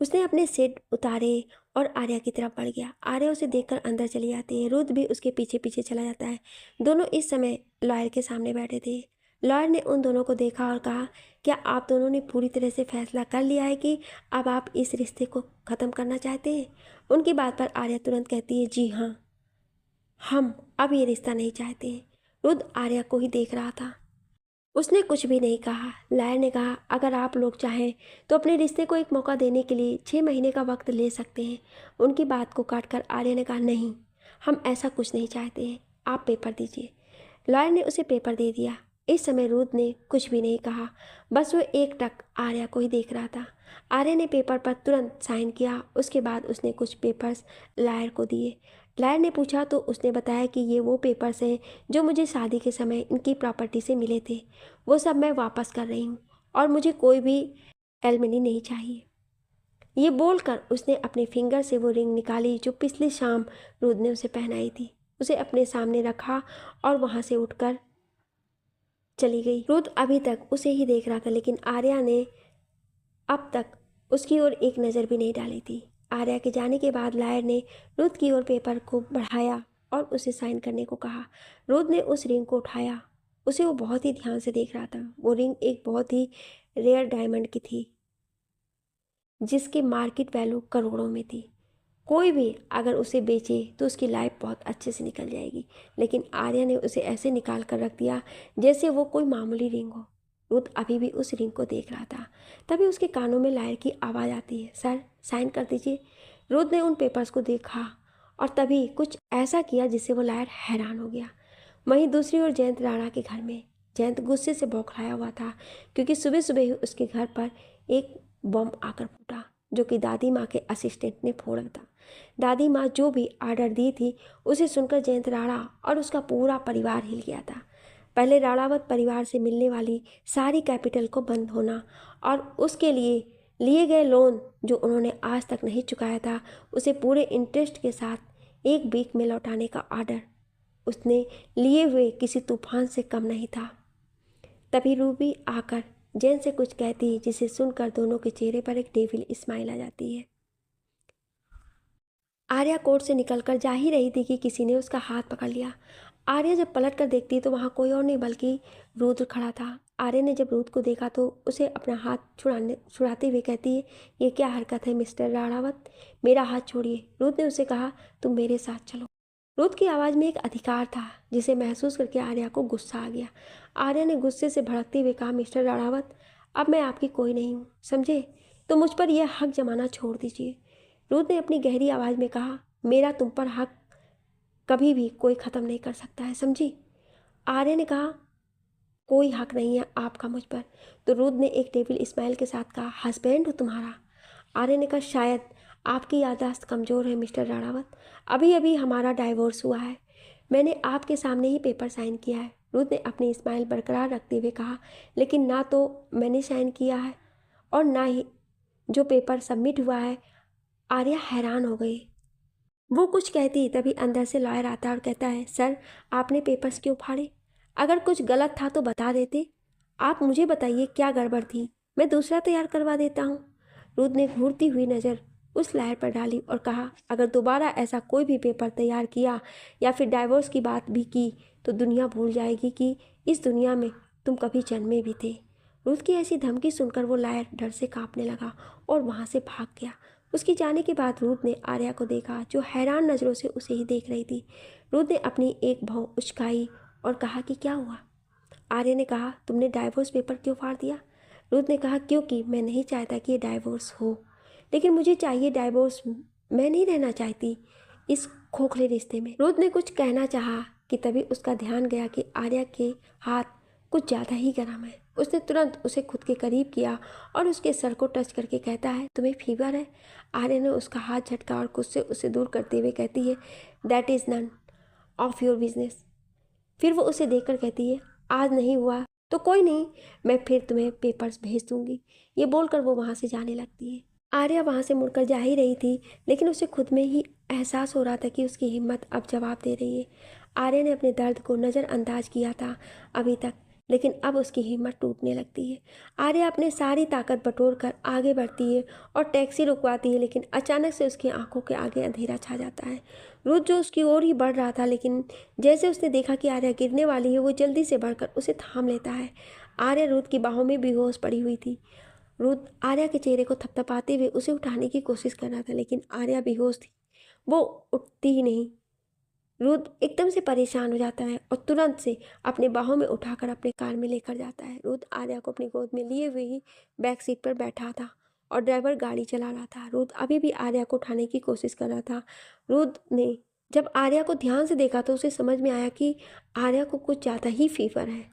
उसने अपने सेट उतारे और आर्या की तरफ बढ़ गया। आर्या उसे देखकर अंदर चली जाती है। रुद्र भी उसके पीछे पीछे चला जाता है। दोनों इस समय लॉयर के सामने बैठे थे। लॉयर ने उन दोनों को देखा और कहा, क्या आप दोनों ने पूरी तरह से फैसला कर लिया है कि अब आप इस रिश्ते को ख़त्म करना चाहते हैं? उनकी बात पर आर्या तुरंत कहती है, जी हाँ, हम अब ये रिश्ता नहीं चाहते हैं। रुद्र आर्या को ही देख रहा था। उसने कुछ भी नहीं कहा। लायर ने कहा, अगर आप लोग चाहें तो अपने रिश्ते को एक मौका देने के लिए 6 महीने का वक्त ले सकते हैं। उनकी बात को काटकर आर्या ने कहा, नहीं, हम ऐसा कुछ नहीं चाहते हैं, आप पेपर दीजिए। लॉयर ने उसे पेपर दे दिया। इस समय रुद्र ने कुछ भी नहीं कहा, बस वो एक टक आर्या को ही देख रहा था। आर्या ने पेपर पर तुरंत साइन किया। उसके बाद उसने कुछ पेपर्स लायर को दिए। लायर ने पूछा तो उसने बताया कि ये वो पेपर्स हैं जो मुझे शादी के समय इनकी प्रॉपर्टी से मिले थे, वो सब मैं वापस कर रही हूँ और मुझे कोई भी एलमनी नहीं चाहिए। ये बोलकर उसने अपने फिंगर से वो रिंग निकाली जो पिछली शाम रुद्र ने उसे पहनाई थी। उसे अपने सामने रखा और वहाँ से उठकर चली गई। रुद्र अभी तक उसे ही देख रहा था, लेकिन आर्या ने अब तक उसकी ओर एक नज़र भी नहीं डाली थी। आर्या के जाने के बाद लायर ने रुद्र की ओर पेपर को बढ़ाया और उसे साइन करने को कहा। रुद्र ने उस रिंग को उठाया। उसे वो बहुत ही ध्यान से देख रहा था। वो रिंग एक बहुत ही रेयर डायमंड की थी जिसकी मार्केट वैल्यू करोड़ों में थी। कोई भी अगर उसे बेचे तो उसकी लाइफ बहुत अच्छे से निकल जाएगी, लेकिन आर्या ने उसे ऐसे निकाल कर रख दिया जैसे वो कोई मामूली रिंग हो। रुद्र अभी भी उस रिंग को देख रहा था। तभी उसके कानों में लायर की आवाज़ आती है, सर साइन कर दीजिए। रुद्र ने उन पेपर्स को देखा और तभी कुछ ऐसा किया जिससे वो लायर हैरान हो गया। वहीं दूसरी ओर जयंत राणा के घर में जयंत गुस्से से बौखलाया हुआ था, क्योंकि सुबह सुबह ही उसके घर पर एक बम आकर फूटा जो कि दादी माँ के असिस्टेंट ने फोड़ा था। दादी माँ जो भी आर्डर दी थी उसे सुनकर जयंत राणा और उसका पूरा परिवार हिल गया था। पहले राणावत परिवार से मिलने वाली सारी कैपिटल को बंद होना और उसके लिए गए लोन जो उन्होंने आज तक नहीं चुकाया था उसे पूरे इंटरेस्ट के साथ एक वीक में लौटाने का ऑर्डर उसने लिए हुए किसी तूफान से कम नहीं था। तभी रूबी आकर जैन से कुछ कहती है जिसे सुनकर दोनों के चेहरे पर एक डेविल स्माइल आ जाती है। आर्या कोर्ट से निकलकर जा ही रही थी कि किसी ने उसका हाथ पकड़ लिया। आर्या जब पलट कर देखती तो वहाँ कोई और नहीं बल्कि रुद्र खड़ा था। आर्या ने जब रुद्र को देखा तो उसे अपना हाथ छुड़ाते हुए कहती है, ये क्या हरकत है मिस्टर राणावत, मेरा हाथ छोड़िए। रुद्र ने उसे कहा, तुम मेरे साथ चलो। रुद्र की आवाज़ में एक अधिकार था जिसे महसूस करके आर्या को गुस्सा आ गया। आर्या ने गुस्से से भड़कते हुए कहा, मिस्टर राणावत, अब मैं आपकी कोई नहीं हूँ, समझे? तो मुझ पर यह हक जमाना छोड़ दीजिए। रुद्र ने अपनी गहरी आवाज़ में कहा, मेरा तुम पर हक कभी भी कोई ख़त्म नहीं कर सकता है, समझी? आर्या ने कहा, कोई हक नहीं है आपका मुझ पर। तो रुद्र ने एक डेविल स्माइल के साथ कहा, हस्बैंड हो तुम्हारा? आर्य ने कहा, शायद आपकी याददाश्त कमज़ोर है मिस्टर राणावत, अभी अभी हमारा डाइवोर्स हुआ है। मैंने आपके सामने ही पेपर साइन किया है। रुद्र ने अपनी स्माइल बरकरार रखते हुए कहा, लेकिन ना तो मैंने साइन किया है और ना ही जो पेपर सबमिट हुआ है। आर्या हैरान हो गई। वो कुछ कहती तभी अंदर से लॉयर आता और कहता है, सर आपने पेपर्स क्यों फाड़े? अगर कुछ गलत था तो बता देते। आप मुझे बताइए क्या गड़बड़ थी, मैं दूसरा तैयार करवा देता हूँ। रुद्र ने घूरती हुई नज़र उस लॉयर पर डाली और कहा, अगर दोबारा ऐसा कोई भी पेपर तैयार किया या फिर डाइवोर्स की बात भी की तो दुनिया भूल जाएगी कि इस दुनिया में तुम कभी जन्मे भी थे। रुद्र की ऐसी धमकी सुनकर वो लॉयर डर से कांपने लगा और वहाँ से भाग गया। उसके जाने के बाद रुद्र ने आर्या को देखा जो हैरान नज़रों से उसे ही देख रही थी। रुद्र ने अपनी एक भौं उचकाई और कहा कि क्या हुआ? आर्या ने कहा, तुमने डाइवोर्स पेपर क्यों फाड़ दिया? रुद्र ने कहा, क्योंकि मैं नहीं चाहता कि ये डाइवोर्स हो, लेकिन मुझे चाहिए डाइवोर्स। मैं नहीं रहना चाहती इस खोखले रिश्ते में। रुद्र ने कुछ कहना चाहा कि तभी उसका ध्यान गया कि आर्या के हाथ कुछ ज़्यादा ही गर्म है। उसने तुरंत उसे खुद के करीब किया और उसके सर को टच करके कहता है, तुम्हें फीवर है? आर्या ने उसका हाथ झटका और खुद से उसे दूर करते हुए कहती है, that is none of your business. फिर वो उसे देखकर कहती है, आज नहीं हुआ तो कोई नहीं, मैं फिर तुम्हें पेपर्स भेज दूंगी। ये बोलकर वो वहाँ से जाने लगती है। आर्या वहाँ से मुड़कर जा ही रही थी, लेकिन उसे खुद में ही एहसास हो रहा था कि उसकी हिम्मत अब जवाब दे रही है। आर्या ने अपने दर्द को नज़रअंदाज किया था अभी तक, लेकिन अब उसकी हिम्मत टूटने लगती है। आर्या अपनी सारी ताकत बटोर कर आगे बढ़ती है और टैक्सी रुकवाती है, लेकिन अचानक से उसकी आंखों के आगे अंधेरा छा जाता है। रुद्र जो उसकी ओर ही बढ़ रहा था, लेकिन जैसे उसने देखा कि आर्या गिरने वाली है, वो जल्दी से बढ़कर उसे थाम लेता है। आर्या रुद्र की बाहों में बेहोश पड़ी हुई थी। रुद्र आर्या के चेहरे को थपथपाते हुए उसे उठाने की कोशिश कर रहा था, लेकिन आर्या बेहोश थी, वो उठती ही नहीं। रुद्र एकदम से परेशान हो जाता है और तुरंत से अपने बाहों में उठाकर अपने कार में लेकर जाता है। रुद्र आर्या को अपनी गोद में लिए हुए ही बैक सीट पर बैठा था और ड्राइवर गाड़ी चला रहा था। रुद्र अभी भी आर्या को उठाने की कोशिश कर रहा था। रुद्र ने जब आर्या को ध्यान से देखा तो उसे समझ में आया कि आर्या को कुछ ज़्यादा ही फीवर है।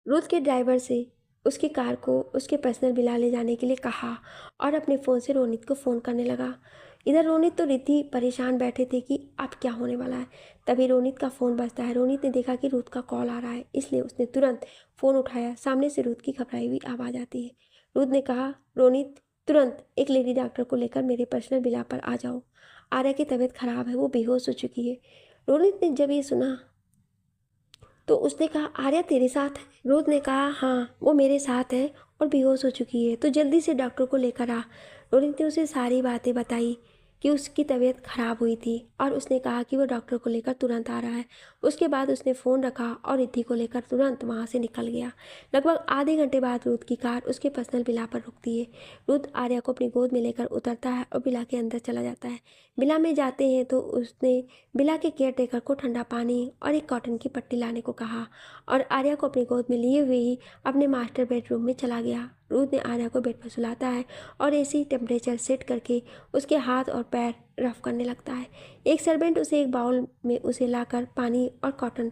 रुद्र के ड्राइवर से उसकी कार को उसके पर्सनल विला ले जाने के लिए कहा और अपने फ़ोन से रोनित को फ़ोन करने लगा। इधर रोनित तो रिद्धि परेशान बैठे थे कि अब क्या होने वाला है। तभी रोनित का फ़ोन बजता है। रोनित ने देखा कि रुद्र का कॉल आ रहा है, इसलिए उसने तुरंत फ़ोन उठाया। सामने से रुद्र की घबराई हुई आवाज़ आती है। रुद्र ने कहा, रोनित तुरंत एक लेडी डॉक्टर को लेकर मेरे पर्सनल विला पर आ जाओ, आर्या की तबीयत खराब है, वो बेहोश हो चुकी है। रोनित ने जब ये सुना तो उसने कहा, आर्या तेरे साथ है? रुद्र ने कहा, हाँ वो मेरे साथ है और बेहोश हो चुकी है, तो जल्दी से डॉक्टर को लेकर आ। रोनित ने उसे सारी बातें बताई कि उसकी तबीयत खराब हुई थी और उसने कहा कि वो डॉक्टर को लेकर तुरंत आ रहा है। उसके बाद उसने फ़ोन रखा और रिद्धि को लेकर तुरंत वहाँ से निकल गया। लगभग आधे घंटे बाद रुद्र की कार उसके पर्सनल विला पर रुकती है। रुद्र आर्या को अपनी गोद में लेकर उतरता है और विला के अंदर चला जाता है। विला में जाते हैं तो उसने विला के केयर टेकर को ठंडा पानी और एक कॉटन की पट्टी लाने को कहा और आर्या को अपनी गोद में लिए हुए ही अपने मास्टर बेडरूम में चला गया। रुद्र ने आर्या को बेड पर सुलाता है और एसी टेम्परेचर सेट करके उसके हाथ और पैर रफ करने लगता है। एक सर्वेंट उसे एक बाउल में उसे लाकर पानी और कॉटन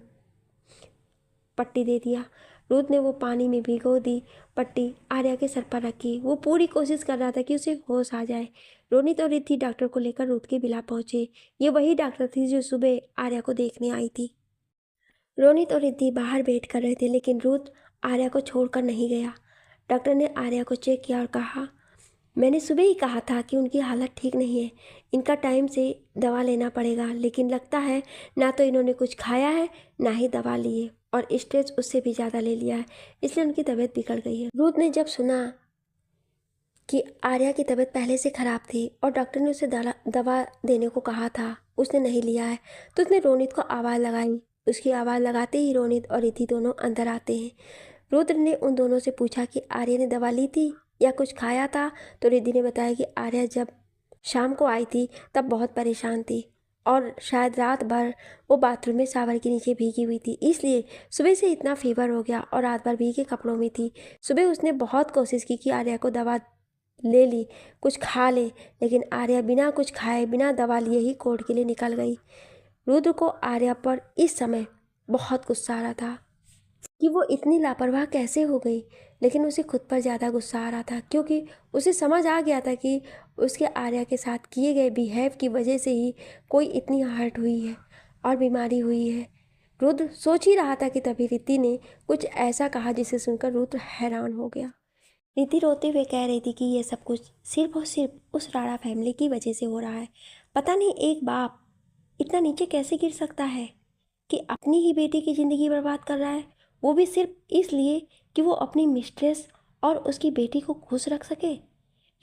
पट्टी दे दिया। रुद्र ने वो पानी में भिगो दी पट्टी आर्या के सर पर रखी। वो पूरी कोशिश कर रहा था कि उसे होश आ जाए। रोनित और रिद्धि डॉक्टर को लेकर रुद्र के विला पहुंचे। ये वही डॉक्टर थी जो सुबह आर्या को देखने आई थी। रोनित और रिद्धि बाहर वेट कर रहे थे, लेकिन रुद्र आर्या को छोड़कर नहीं गया। डॉक्टर ने आर्या को चेक किया और कहा, मैंने सुबह ही कहा था कि उनकी हालत ठीक नहीं है, इनका टाइम से दवा लेना पड़ेगा, लेकिन लगता है ना तो इन्होंने कुछ खाया है ना ही दवा ली है और स्ट्रेस उससे भी ज़्यादा ले लिया है, इसलिए उनकी तबीयत बिगड़ गई है। रुद्र ने जब सुना कि आर्या की तबीयत पहले से ख़राब थी और डॉक्टर ने उसे दवा देने को कहा था, उसने नहीं लिया है, तो उसने रोनित को आवाज़ लगाई। उसकी आवाज़ लगाते ही रोनित और रिद्धि दोनों अंदर आते हैं। रुद्र ने उन दोनों से पूछा कि आर्या ने दवा ली थी या कुछ खाया था, तो रिद्धि ने बताया कि आर्या जब शाम को आई थी तब बहुत परेशान थी और शायद रात भर वो बाथरूम में शावर के नीचे भीगी हुई थी, इसलिए सुबह से इतना फीवर हो गया और रात भर भीगे कपड़ों में थी। सुबह उसने बहुत कोशिश की कि आर्या को दवा ले ली, कुछ खा ले, लेकिन आर्या बिना कुछ खाए बिना दवा लिए ही कोर्ट के लिए निकल गई। रुद्र को आर्या पर इस समय बहुत गुस्सा आ रहा था। कि वो इतनी लापरवाह कैसे हो गई। लेकिन उसे खुद पर ज़्यादा गुस्सा आ रहा था, क्योंकि उसे समझ आ गया था कि उसके आर्या के साथ किए गए बिहेव की वजह से ही कोई इतनी हर्ट हुई है और बीमारी हुई है। रुद्र सोच ही रहा था कि तभी रिद्धि ने कुछ ऐसा कहा जिसे सुनकर रुद्र हैरान हो गया। रिद्धि रोते हुए कह रही थी कि ये सब कुछ सिर्फ और सिर्फ उस राणा फैमिली की वजह से हो रहा है। पता नहीं एक बाप इतना नीचे कैसे गिर सकता है कि अपनी ही बेटी की ज़िंदगी बर्बाद कर रहा है, वो भी सिर्फ इसलिए कि वो अपनी मिस्ट्रेस और उसकी बेटी को खुश रख सके।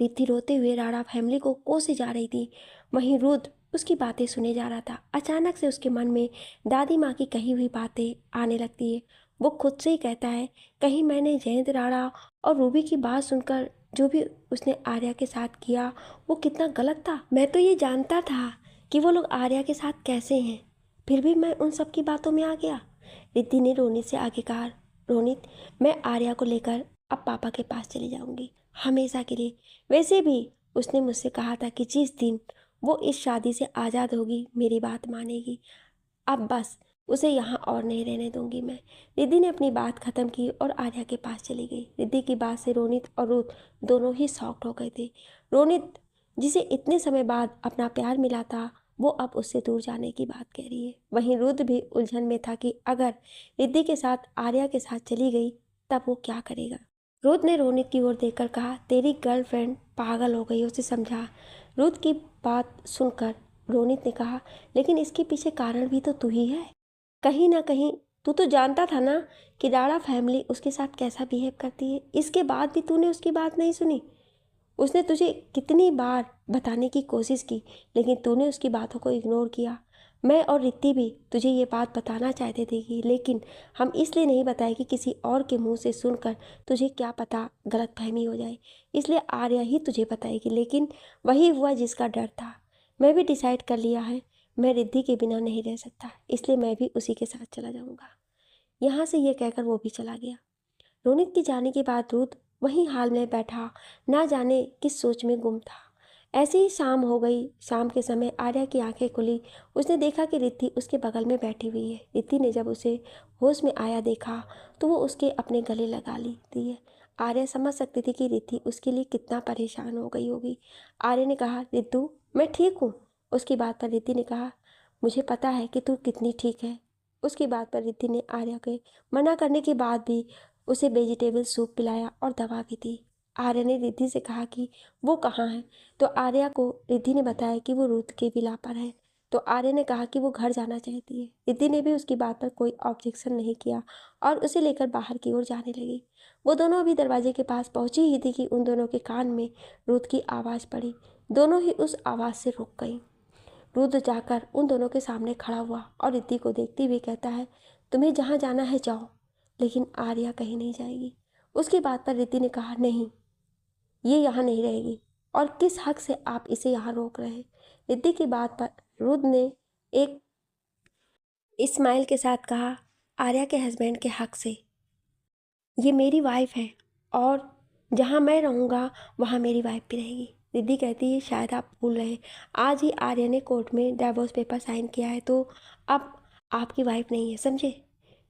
रिद्धि रोते हुए राणा फैमिली को कोसे जा रही थी। वहीं रुद्र उसकी बातें सुने जा रहा था। अचानक से उसके मन में दादी माँ की कही हुई बातें आने लगती है। वो खुद से ही कहता है, कहीं मैंने जयंत राणा और रूबी की बात सुनकर जो भी उसने आर्या के साथ किया वो कितना गलत था। मैं तो ये जानता था कि वो लोग आर्या के साथ कैसे हैं, फिर भी मैं उन सब की बातों में आ गया। रिद्धि ने रोनित से आगे कहा, रोनित, मैं आर्या को लेकर अब पापा के पास चली जाऊंगी, हमेशा के लिए। वैसे भी उसने मुझसे कहा था कि जिस दिन वो इस शादी से आज़ाद होगी मेरी बात मानेगी। अब बस उसे यहाँ और नहीं रहने दूंगी मैं। रिद्धि ने अपनी बात खत्म की और आर्या के पास चली गई। रिद्धि की बात से रोनित और रुद्र दोनों ही शॉक्ड हो गए थे। रोनित, जिसे इतने समय बाद अपना प्यार मिला था, वो अब उससे दूर जाने की बात कह रही है। वहीं रुद्र भी उलझन में था कि अगर रिद्धि के साथ आर्या के साथ चली गई तब वो क्या करेगा। रुद्र ने रोनित की ओर देखकर कहा, तेरी गर्लफ्रेंड पागल हो गई, उसे समझा। रुद्र की बात सुनकर रोनित ने कहा, लेकिन इसके पीछे कारण भी तो तू ही है। कहीं ना कहीं तू तो जानता था ना कि राणा फैमिली उसके साथ कैसा बिहेव करती है, इसके बाद भी तूने उसकी बात नहीं सुनी। उसने तुझे कितनी बार बताने की कोशिश की, लेकिन तूने उसकी बातों को इग्नोर किया। मैं और रित्ती भी तुझे ये बात बताना चाहते थे कि लेकिन हम इसलिए नहीं बताए कि किसी और के मुंह से सुनकर तुझे क्या पता गलतफहमी हो जाए, इसलिए आर्या ही तुझे बताएगी। लेकिन वही हुआ जिसका डर था। मैं भी डिसाइड कर लिया है, मैं रिद्धि के बिना नहीं रह सकता, इसलिए मैं भी उसी के साथ चला जाऊंगा। यहाँ से ये कहकर वो भी चला गया। रोनित के जाने के बाद रुद्र वहीं हाल में बैठा ना जाने किस सोच में गुम था। ऐसे ही शाम हो गई। शाम के समय आर्या की आंखें खुली। उसने देखा कि रिद्धि उसके बगल में बैठी हुई है। रिद्धि ने जब उसे होश में आया देखा तो वो उसके अपने गले लगा ली थी है। आर्या समझ सकती थी कि रिद्धि उसके लिए कितना परेशान हो गई होगी। आर्या ने कहा, रिद्धू, मैं ठीक हूँ। उसकी बात पर रिद्धि ने कहा, मुझे पता है कि तू कितनी ठीक है। उसकी बात पर रिद्धि ने आर्या के मना करने के बाद भी उसे वेजिटेबल सूप पिलाया और दवा भी दी। आर्या ने रिद्धि से कहा कि वो कहाँ है, तो आर्या को रिद्धि ने बताया कि वो रुद्र के विला पर है। तो आर्या ने कहा कि वो घर जाना चाहती है। रिद्धि ने भी उसकी बात पर कोई ऑब्जेक्शन नहीं किया और उसे लेकर बाहर की ओर जाने लगी। वो दोनों अभी दरवाजे के पास पहुंची ही थी कि उन दोनों के कान में रुद्र की आवाज़ पड़ी। दोनों ही उस आवाज़ से रुक गई। रुद्र जाकर उन दोनों के सामने खड़ा हुआ और रिद्धि को देखते हुए कहता है, तुम्हें जहाँ जाना है जाओ, लेकिन आर्या कहीं नहीं जाएगी। उसकी बात पर रिद्धि ने कहा, नहीं, ये यहाँ नहीं रहेगी, और किस हक से आप इसे यहाँ रोक रहे हैं। रिद्धि की बात पर रुद्र ने एक स्माइल के साथ कहा, आर्या के हस्बैंड के हक से। ये मेरी वाइफ है और जहाँ मैं रहूँगा वहाँ मेरी वाइफ भी रहेगी। रिद्धि कहती है, शायद आप भूल रहे हैं, आज ही आर्या ने कोर्ट में डाइवोर्स पेपर साइन किया है, तो अब आपकी वाइफ नहीं है, समझे।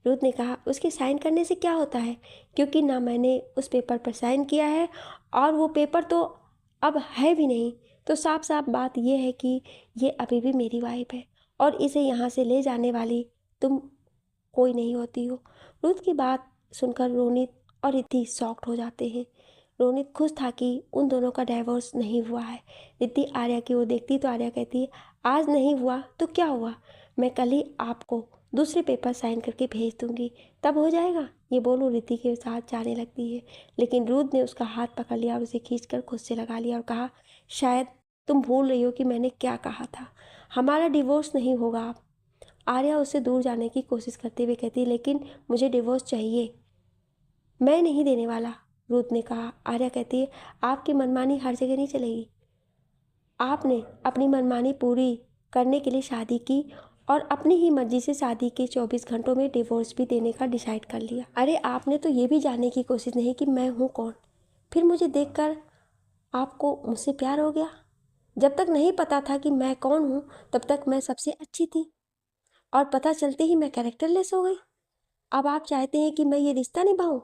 रुद्र ने कहा, उसके साइन करने से क्या होता है, क्योंकि ना मैंने उस पेपर पर साइन किया है और वो पेपर तो अब है भी नहीं। तो साफ साफ बात ये है कि ये अभी भी मेरी वाइफ है और इसे यहाँ से ले जाने वाली तुम कोई नहीं होती हो। रुद्र की बात सुनकर रोनित और रिद्धि शॉक्ड हो जाते हैं। रोनित खुश था कि उन दोनों का डाइवोर्स नहीं हुआ है। रिद्धि आर्या की ओर देखती तो आर्या कहती है, आज नहीं हुआ तो क्या हुआ, मैं कल ही आपको दूसरे पेपर साइन करके भेज दूंगी, तब हो जाएगा। ये बोलो रिद्धि के साथ जाने लगती है, लेकिन रुद्र ने उसका हाथ पकड़ लिया और उसे खींचकर खुद से लगा लिया और कहा, शायद तुम भूल रही हो कि मैंने क्या कहा था, हमारा डिवोर्स नहीं होगा। आप आर्या उससे दूर जाने की कोशिश करते हुए कहती है, लेकिन मुझे डिवोर्स चाहिए, मैं नहीं देने वाला। रुद्र ने कहा। आर्या कहती है, आपकी मनमानी हर जगह नहीं चलेगी। आपने अपनी मनमानी पूरी करने के लिए शादी की और अपनी ही मर्जी से शादी के 24 घंटों में डिवोर्स भी देने का डिसाइड कर लिया। अरे आपने तो ये भी जानने की कोशिश नहीं कि मैं हूँ कौन, फिर मुझे देखकर आपको मुझसे प्यार हो गया। जब तक नहीं पता था कि मैं कौन हूँ तब तक मैं सबसे अच्छी थी, और पता चलते ही मैं कैरेक्टरलेस हो गई। अब आप चाहते हैं कि मैं ये रिश्ता निभाऊं,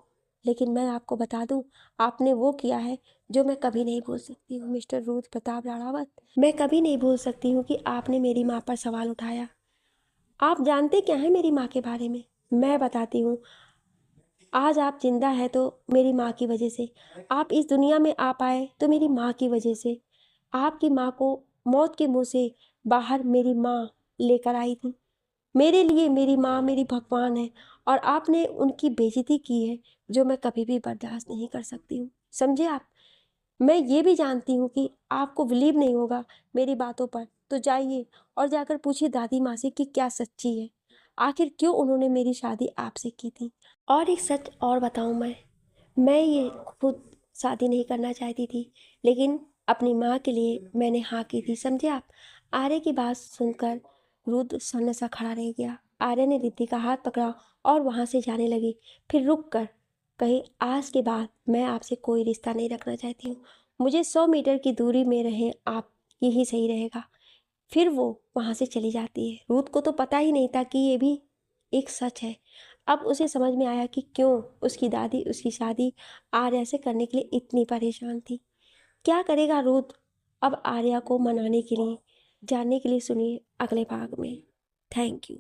लेकिन मैं आपको बता दूं, आपने वो किया है जो मैं कभी नहीं भूल सकती हूँ मिस्टर रुद्र प्रताप राणावत। मैं कभी नहीं भूल सकती हूँ कि आपने मेरी माँ पर सवाल उठाया। आप जानते क्या है मेरी माँ के बारे में? मैं बताती हूँ। आज आप जिंदा है तो मेरी माँ की वजह से, आप इस दुनिया में आ पाए तो मेरी माँ की वजह से। आपकी माँ को मौत के मुंह से बाहर मेरी माँ लेकर आई थी। मेरे लिए मेरी माँ मेरी भगवान है, और आपने उनकी बेइज्जती की है जो मैं कभी भी बर्दाश्त नहीं कर सकती हूँ, समझे आप? मैं ये भी जानती हूँ कि आपको बिलीव नहीं होगा मेरी बातों पर, तो जाइए और जाकर पूछिए दादी माँ से कि क्या सच्ची है, आखिर क्यों उन्होंने मेरी शादी आपसे की थी। और एक सच और बताऊँ मैं ये खुद शादी नहीं करना चाहती थी, लेकिन अपनी माँ के लिए मैंने हाँ की थी, समझे आप? आर्य की बात सुनकर रुद्र सन्न सा खड़ा रह गया। आर्य ने रिद्धि का हाथ पकड़ा और वहाँ से जाने लगी, फिर रुक कर कहीं, आज के बाद मैं आपसे कोई रिश्ता नहीं रखना चाहती हूँ। मुझे 100 मीटर की दूरी में रहें आप, यही सही रहेगा। फिर वो वहाँ से चली जाती है। रूथ को तो पता ही नहीं था कि ये भी एक सच है। अब उसे समझ में आया कि क्यों उसकी दादी उसकी शादी आर्या से करने के लिए इतनी परेशान थी। क्या करेगा रूथ अब आर्या को मनाने के लिए? जानने के लिए सुनिए अगले भाग में। Thank you.